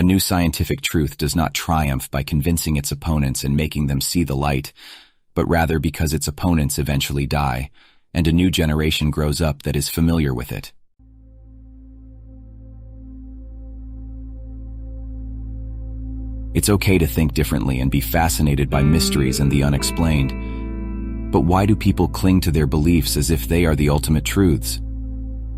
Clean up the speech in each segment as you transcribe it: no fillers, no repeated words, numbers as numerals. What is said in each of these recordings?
A new scientific truth does not triumph by convincing its opponents and making them see the light, but rather because its opponents eventually die, and a new generation grows up that is familiar with it. It's okay to think differently and be fascinated by mysteries and the unexplained. But why do people cling to their beliefs as if they are the ultimate truths?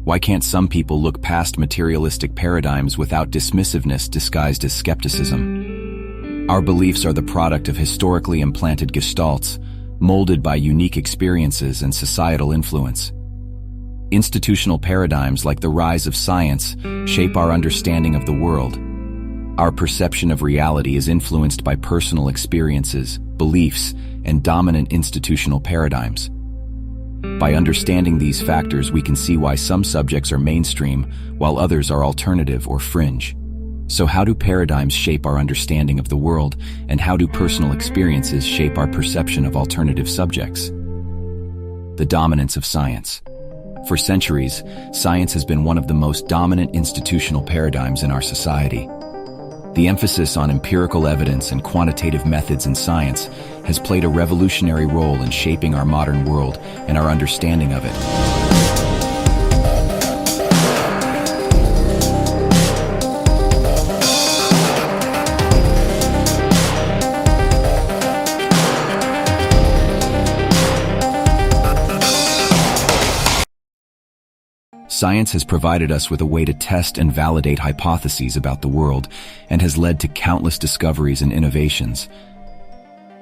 Why can't some people look past materialistic paradigms without dismissiveness disguised as skepticism? Our beliefs are the product of historically implanted gestalts, molded by unique experiences and societal influence. Institutional paradigms like the rise of science shape our understanding of the world. Our perception of reality is influenced by personal experiences, beliefs, and dominant institutional paradigms. By understanding these factors, we can see why some subjects are mainstream, while others are alternative or fringe. So how do paradigms shape our understanding of the world, and how do personal experiences shape our perception of alternative subjects? The dominance of science. For centuries, science has been one of the most dominant institutional paradigms in our society. The emphasis on empirical evidence and quantitative methods in science has played a revolutionary role in shaping our modern world and our understanding of it. Science has provided us with a way to test and validate hypotheses about the world and has led to countless discoveries and innovations.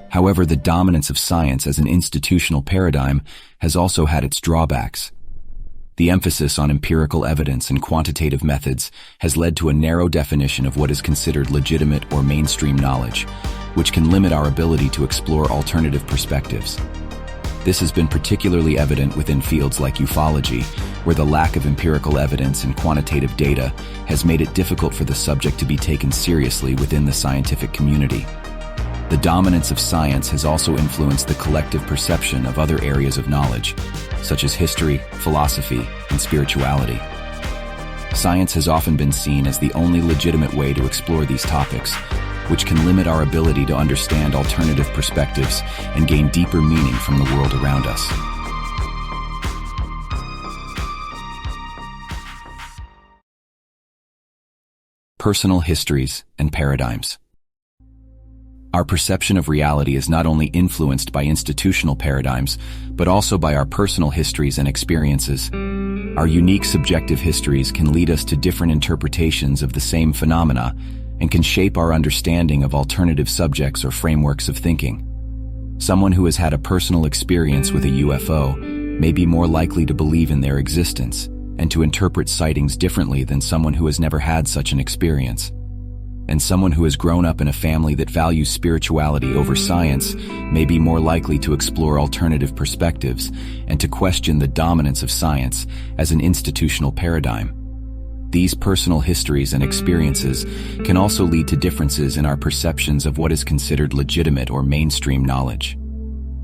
However, the dominance of science as an institutional paradigm has also had its drawbacks. The emphasis on empirical evidence and quantitative methods has led to a narrow definition of what is considered legitimate or mainstream knowledge, which can limit our ability to explore alternative perspectives. This has been particularly evident within fields like ufology, where the lack of empirical evidence and quantitative data has made it difficult for the subject to be taken seriously within the scientific community. The dominance of science has also influenced the collective perception of other areas of knowledge, such as history, philosophy, and spirituality. Science has often been seen as the only legitimate way to explore these topics, which can limit our ability to understand alternative perspectives and gain deeper meaning from the world around us. Personal histories and paradigms. Our perception of reality is not only influenced by institutional paradigms, but also by our personal histories and experiences. Our unique subjective histories can lead us to different interpretations of the same phenomena and can shape our understanding of alternative subjects or frameworks of thinking. Someone who has had a personal experience with a UFO may be more likely to believe in their existence and to interpret sightings differently than someone who has never had such an experience. And someone who has grown up in a family that values spirituality over science may be more likely to explore alternative perspectives and to question the dominance of science as an institutional paradigm. These personal histories and experiences can also lead to differences in our perceptions of what is considered legitimate or mainstream knowledge.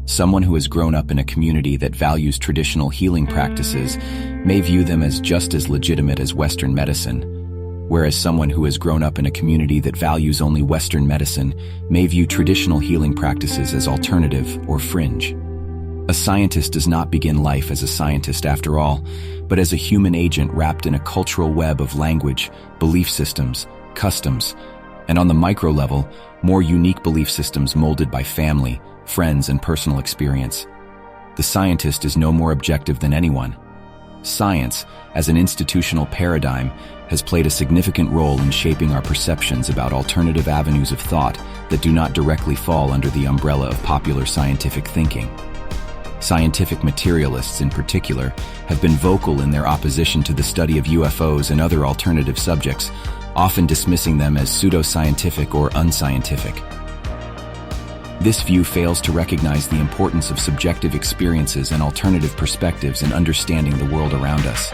Someone who has grown up in a community that values traditional healing practices may view them as just as legitimate as Western medicine, whereas someone who has grown up in a community that values only Western medicine may view traditional healing practices as alternative or fringe. A scientist does not begin life as a scientist after all, but as a human agent wrapped in a cultural web of language, belief systems, customs, and on the micro level, more unique belief systems molded by family, friends, and personal experience. The scientist is no more objective than anyone. Science, as an institutional paradigm, has played a significant role in shaping our perceptions about alternative avenues of thought that do not directly fall under the umbrella of popular scientific thinking. Scientific materialists, in particular, have been vocal in their opposition to the study of UFOs and other alternative subjects, often dismissing them as pseudoscientific or unscientific. This view fails to recognize the importance of subjective experiences and alternative perspectives in understanding the world around us.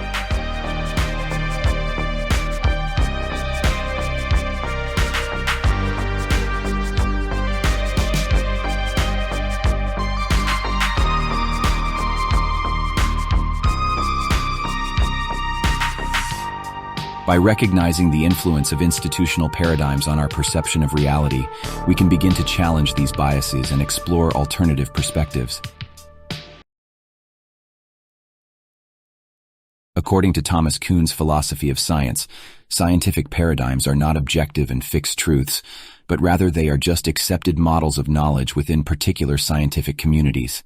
By recognizing the influence of institutional paradigms on our perception of reality, we can begin to challenge these biases and explore alternative perspectives. According to Thomas Kuhn's philosophy of science, scientific paradigms are not objective and fixed truths, but rather they are just accepted models of knowledge within particular scientific communities.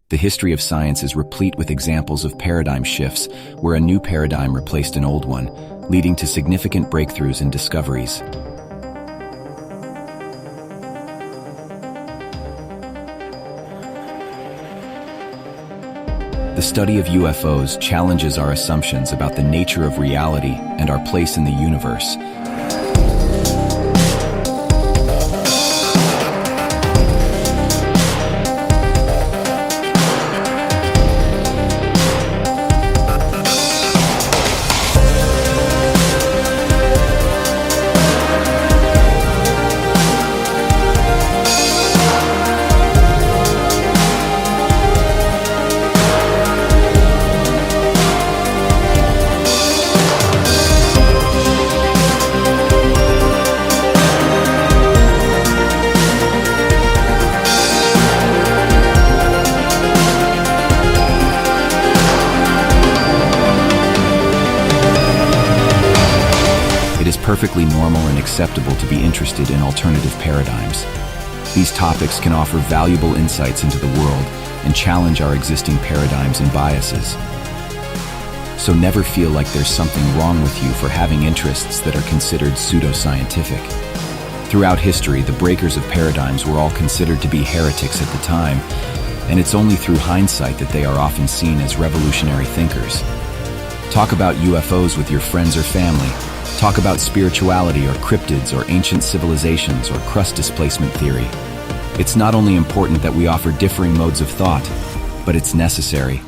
The history of science is replete with examples of paradigm shifts where a new paradigm replaced an old one, leading to significant breakthroughs and discoveries. The study of UFOs challenges our assumptions about the nature of reality and our place in the universe. It is perfectly normal and acceptable to be interested in alternative paradigms. These topics can offer valuable insights into the world and challenge our existing paradigms and biases. So never feel like there's something wrong with you for having interests that are considered pseudoscientific. Throughout history, the breakers of paradigms were all considered to be heretics at the time, and it's only through hindsight that they are often seen as revolutionary thinkers. Talk about UFOs with your friends or family. Talk about spirituality or cryptids or ancient civilizations or crust-displacement theory. It's not only important that we offer differing modes of thought, but it's necessary.